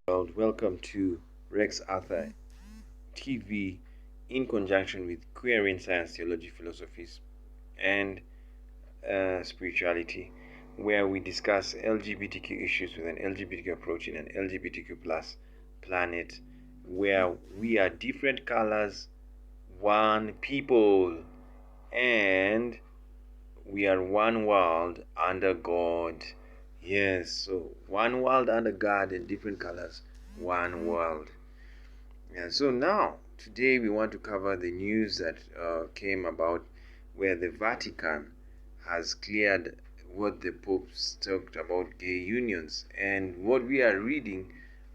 World. Welcome to Rex Arthur TV in conjunction with Queering Science, Theology, Philosophies, and Spirituality, where we discuss LGBTQ issues with an LGBTQ approach in an LGBTQ plus planet, where we are different colors, one people, and we are one world under God. Yes, so one world under God and different colors, one world. Yeah, so now, today we want to cover the news that came about where the Vatican has cleared what the Pope talked about gay unions. And what we are reading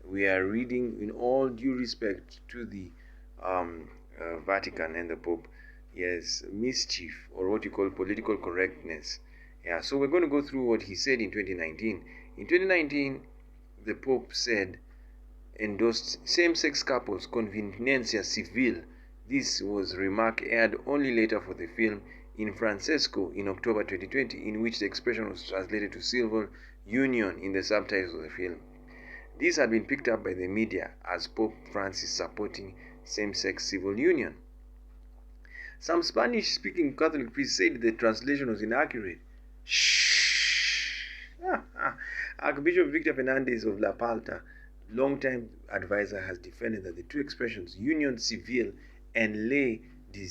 in all due respect to the Vatican and the Pope. Yes, mischief, or what you call political correctness. Yeah, so we're going to go through what he said in 2019. In 2019, the Pope endorsed same-sex couples conveniencia civil. This was remark aired only later for the film in Francesco in October 2020, in which the expression was translated to civil union in the subtitles of the film. This had been picked up by the media as Pope Francis supporting same-sex civil union. Some Spanish-speaking Catholic priests said the translation was inaccurate. Shh. Archbishop Victor Fernandez of La Palta, longtime advisor, has defended that the two expressions union civil and ley de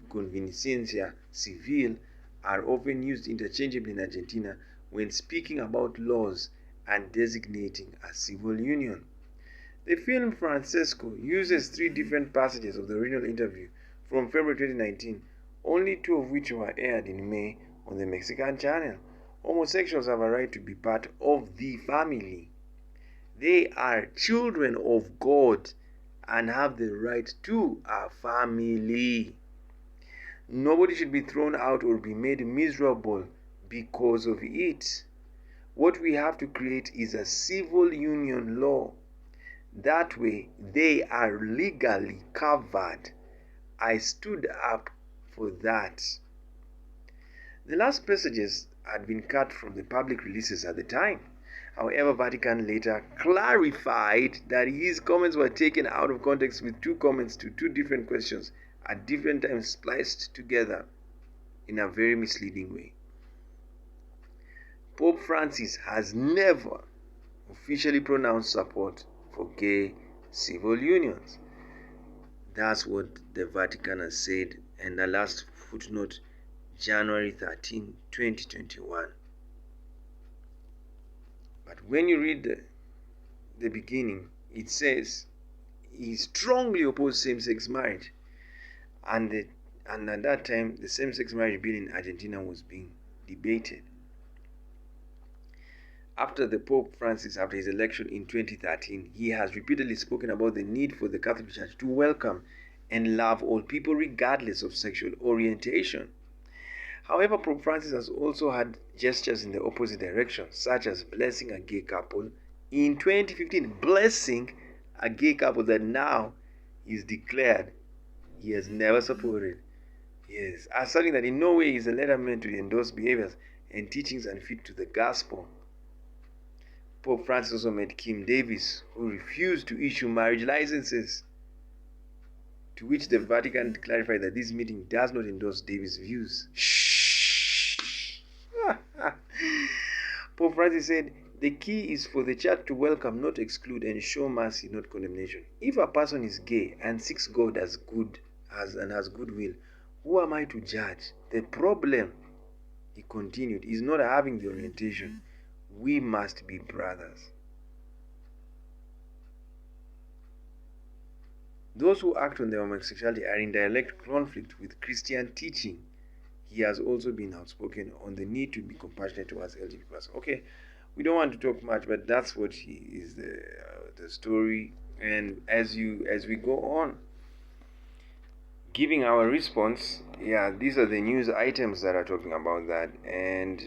conveniencia civil are often used interchangeably in Argentina when speaking about laws and designating a civil union. The film Francesco uses three different passages of the original interview from February 2019, only two of which were aired in May on the Mexican channel. Homosexuals have a right to be part of the family. They are children of God and have the right to a family. Nobody should be thrown out or be made miserable because of it. What we have to create is a civil union law. That way, they are legally covered. I stood up for that. The last passages had been cut from the public releases at the time. However, Vatican later clarified that his comments were taken out of context with two comments to two different questions at different times spliced together in a very misleading way. Pope Francis has never officially pronounced support for gay civil unions. That's what the Vatican has said, and the last footnote, January 13, 2021. But when you read the beginning, it says he strongly opposed same-sex marriage. And at that time, the same-sex marriage bill in Argentina was being debated. After the Pope Francis, after his election in 2013, he has repeatedly spoken about the need for the Catholic Church to welcome and love all people regardless of sexual orientation. However, Pope Francis has also had gestures in the opposite direction, such as blessing a gay couple in 2015, blessing a gay couple that now is declared he has never supported. Yes, asserting that in no way is a letter meant to endorse behaviors and teachings unfit to the gospel. Pope Francis also met Kim Davis, who refused to issue marriage licenses, to which the Vatican clarified that this meeting does not endorse Davis' views. Shh. Pope Francis said, the key is for the church to welcome, not exclude, and show mercy, not condemnation. If a person is gay and seeks God as good and has goodwill, who am I to judge? The problem, he continued, is not having the orientation. We must be brothers. Those who act on their homosexuality are in direct conflict with Christian teaching. He has also been outspoken on the need to be compassionate towards LGBT+. Okay, we don't want to talk much, but that's what is the story. And as we go on, giving our response, these are the news items that are talking about that, and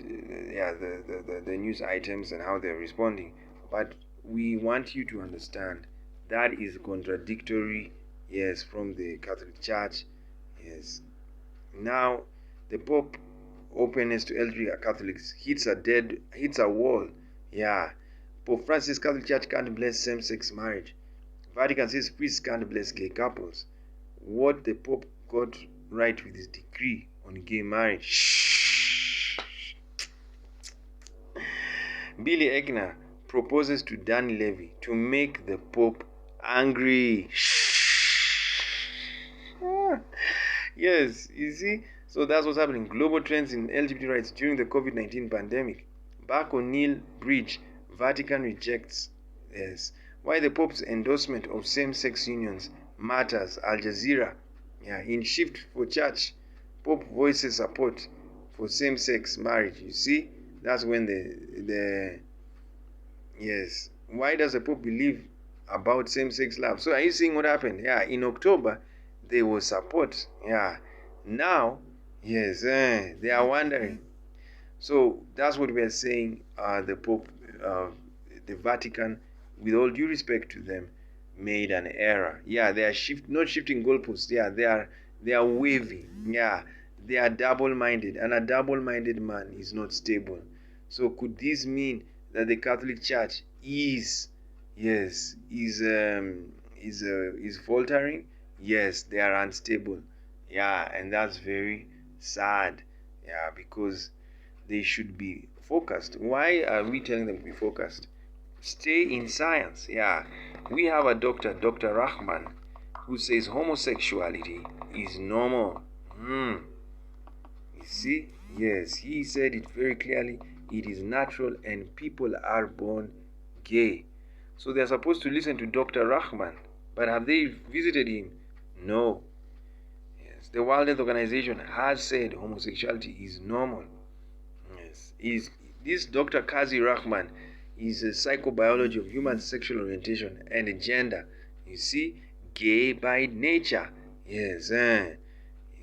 the news items and how they're responding. But we want you to understand that is contradictory, yes, from the Catholic Church, yes. Now, the Pope openness to LGBT Catholics hits a wall. Yeah, Pope Francis Catholic Church can't bless same-sex marriage. Vatican says priests can't bless gay couples. What the Pope got right with his decree on gay marriage. Shh. Billy Egner proposes to Dan Levy to make the Pope angry. Yes, you see? So that's what's happening. Global trends in LGBT rights during the COVID-19 pandemic. Back on Neil Bridge, Vatican rejects. Yes. Why the Pope's endorsement of same-sex unions matters. Al Jazeera. Yeah, in Shift for Church, Pope voices support for same-sex marriage. You see? That's when yes. Why does the Pope believe about same-sex love? So are you seeing what happened? Yeah, in October, there was support. Yeah. Now, yes, they are wondering. So that's what we are saying. The Pope, the Vatican, with all due respect to them, made an error. Yeah, they are not shifting goalposts. Yeah, they are wavy. Yeah, they are double-minded, and a double-minded man is not stable. So could this mean that the Catholic Church is faltering? Yes, they are unstable. Yeah, and that's very sad. Yeah, because they should be focused. Why are we telling them to be focused? Stay in science. Yeah, we have a doctor, Dr. Rahman, who says homosexuality is normal. You see? Yes, he said it very clearly. It is natural and people are born gay. So they're supposed to listen to Dr. Rahman. But have they visited him? No. Yes, the World Health Organization has said homosexuality is normal. Yes, this Dr. Kazi Rahman is a psychobiology of human sexual orientation and gender. You see, gay by nature. Yes, you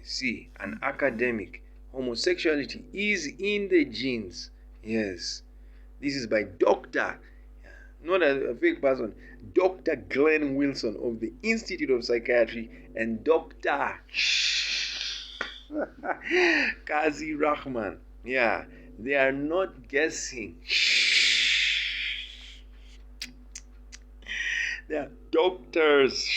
see, an academic. Homosexuality is in the genes. Yes, this is by Dr. Not a fake person, Dr. Glenn Wilson of the Institute of Psychiatry and Dr. Kazi Rahman. Yeah, they are not guessing. They are doctors.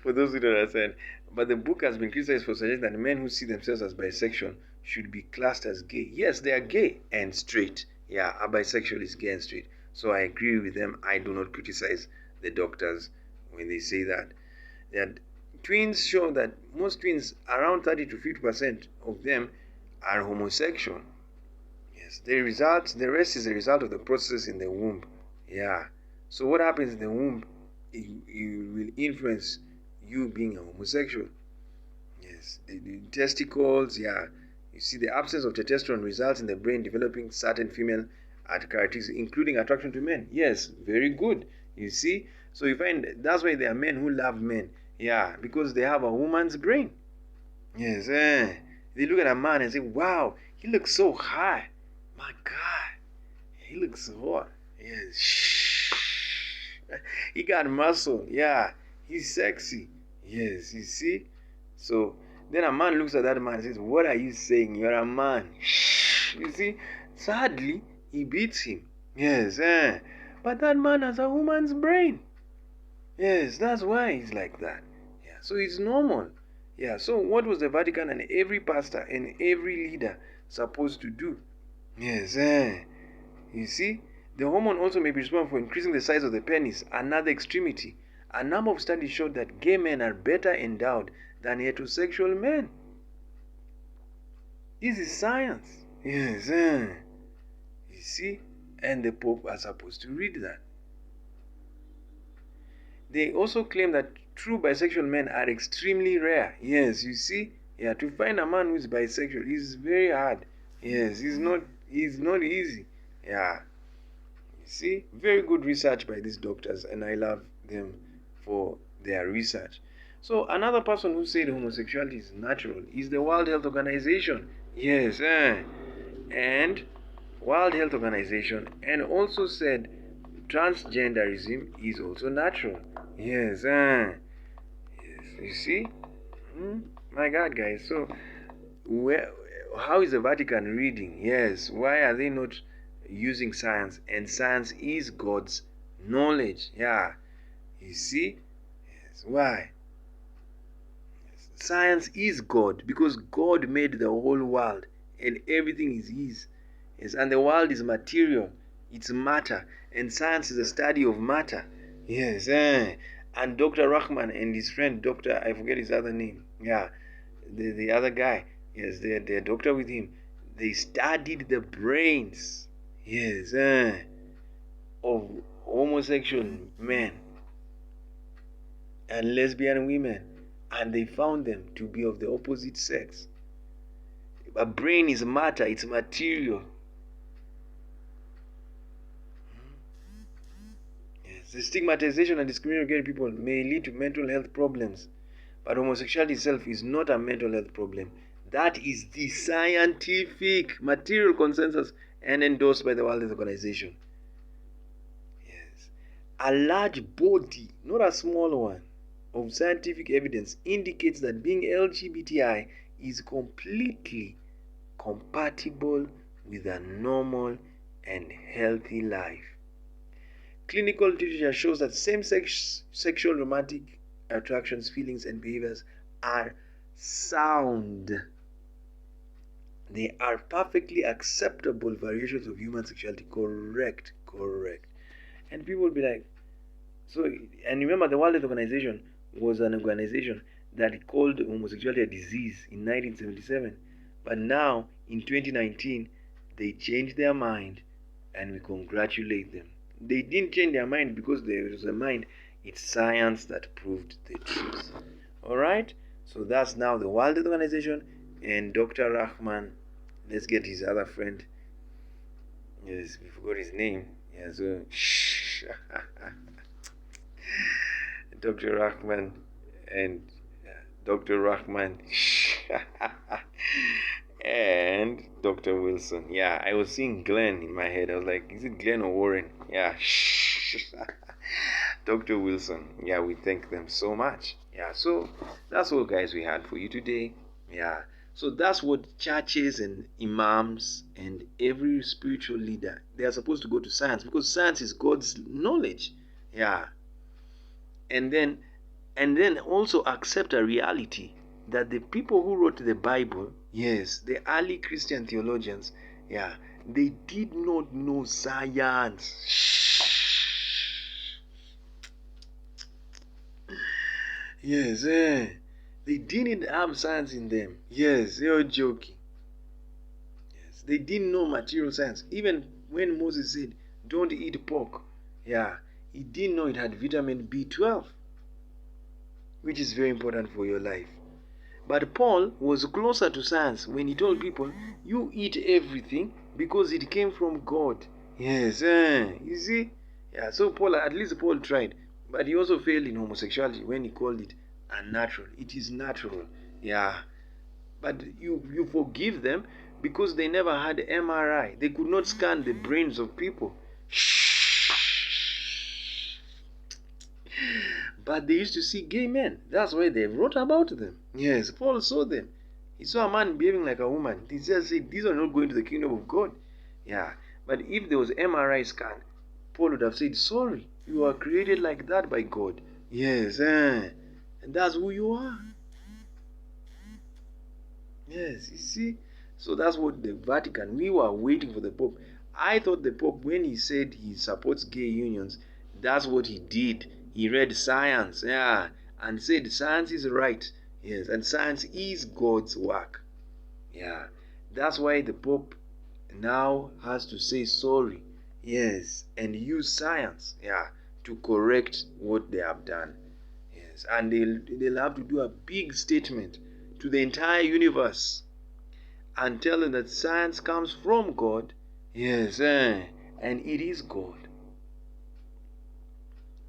For those who don't understand. But the book has been criticized for suggesting that men who see themselves as bisexual should be classed as gay. Yes, they are gay and straight. Yeah, a bisexual is gay and straight. So I agree with them. I do not criticize the doctors when they say that. That twins show that most twins, around 30 to 50% of them, are homosexual. Yes, the rest is a result of the process in the womb. Yeah. So what happens in the womb, it will influence you being a homosexual. Yes, the testicles. Yeah, you see, the absence of testosterone results in the brain developing certain female characteristics, including attraction to men. Yes, very good. You see, so you find that's why there are men who love men. Yeah, because they have a woman's brain. Yes, they look at a man and say, "Wow, he looks so high. My God, he looks so hot." Yes, he got muscle. Yeah, he's sexy. Yes, you see? So then a man looks at that man and says, "What are you saying? You're a man." You see? Sadly, he beats him. Yes, but that man has a woman's brain. Yes, that's why he's like that. Yeah, so it's normal. Yeah, so what was the Vatican and every pastor and every leader supposed to do? Yes, you see? The hormone also may be responsible for increasing the size of the penis, another extremity. A number of studies showed that gay men are better endowed than heterosexual men. This is science. Yes, you see? And the Pope are supposed to read that. They also claim that true bisexual men are extremely rare. Yes, you see? Yeah, to find a man who is bisexual is very hard. Yes, it's not easy. Yeah. You see? Very good research by these doctors, and I love them for their research. So another person who said homosexuality is natural is the World Health Organization. Yes, and World Health Organization, and also said transgenderism is also natural. Yes, yes. You see? My God, guys. So, how is the Vatican reading? Yes. Why are they not using science, and science is God's knowledge. Yeah, you see? Yes. Why? Science is God, because God made the whole world and everything is His. Yes, and the world is material, it's matter, and science is the study of matter. Yes, and Dr. Rahman and his friend, Dr. I forget his other name. Yeah, the other guy. Yes, the doctor with him. They studied the brains. Yes, of homosexual men and lesbian women, and they found them to be of the opposite sex. A brain is matter, it's material. Yes, the stigmatization and discrimination of gay people may lead to mental health problems, but homosexuality itself is not a mental health problem. That is the scientific material consensus and endorsed by the World Health Organization. Yes, a large body, not a small one, of scientific evidence indicates that being LGBTI is completely compatible with a normal and healthy life. Clinical literature shows that same-sex sexual romantic attractions, feelings, and behaviors are sound. They are perfectly acceptable variations of human sexuality. Correct. And people will be like, so, and remember, the World Health Organization was an organization that called homosexuality a disease in 1977. But now, in 2019, they changed their mind, and we congratulate them. They didn't change their mind because there was a mind. It's science that proved the truth. Alright? So that's now the World Health Organization and Dr. Rahman. Let's get his other friend. Yes, we forgot his name. Yeah, so Dr. Rahman and Dr. Rahman and Dr. Wilson. Yeah, I was seeing Glenn in my head. I was like, is it Glenn or Warren? Yeah, Dr. Wilson. Yeah, we thank them so much. Yeah, so that's all, guys, we had for you today. Yeah, so that's what churches and imams and every spiritual leader, they are supposed to go to science, because science is God's knowledge. Yeah, and then also accept a reality that the people who wrote the Bible, yes, the early Christian theologians, yeah, they did not know science. Yes, they didn't have science in them. Yes, you're joking. Yes, they didn't know material science. Even when Moses said, don't eat pork, yeah, he didn't know it had vitamin B12, which is very important for your life. But Paul was closer to science when he told people, you eat everything because it came from God. Yes, you see? Yeah, so at least Paul tried. But he also failed in homosexuality when he called it unnatural. It is natural. Yeah. But you forgive them because they never had MRI. They could not scan the brains of people. But they used to see gay men. That's why they wrote about them. Yes, Paul saw them. He saw a man behaving like a woman. He just said, these are not going to the kingdom of God. Yeah. But if there was MRI scan, Paul would have said, sorry, you are created like that by God. Yes, and that's who you are. Yes, you see? So that's what the Vatican, we were waiting for the Pope. I thought the Pope, when he said he supports gay unions, that's what he did. He read science, yeah, and said science is right. Yes, and science is God's work. Yeah, that's why the Pope now has to say sorry. Yes, and use science, yeah, to correct what they have done. Yes, and they'll have to do a big statement to the entire universe and tell them that science comes from God. Yes, and it is God.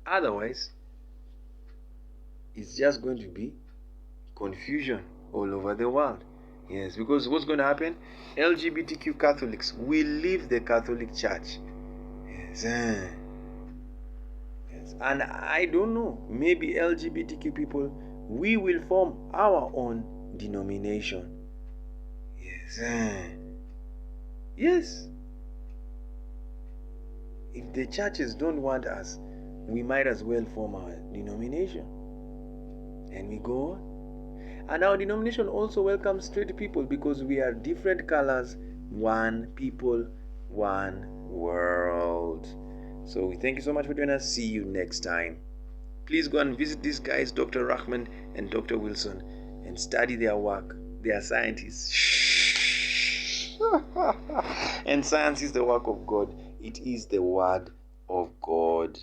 Otherwise, it's just going to be confusion all over the world. Yes, because what's going to happen? LGBTQ Catholics will leave the Catholic Church. Yes, yes. And I don't know, maybe LGBTQ people, we will form our own denomination. Yes, yes. if the churches don't want us, we might as well form our denomination. And we go on. And our denomination also welcomes straight people, because we are different colors, one people, one world. So we thank you so much for joining us. See you next time. Please go and visit these guys, Dr. Rahman and Dr. Wilson, and study their work. They are scientists. And science is the work of God. It is the word of God.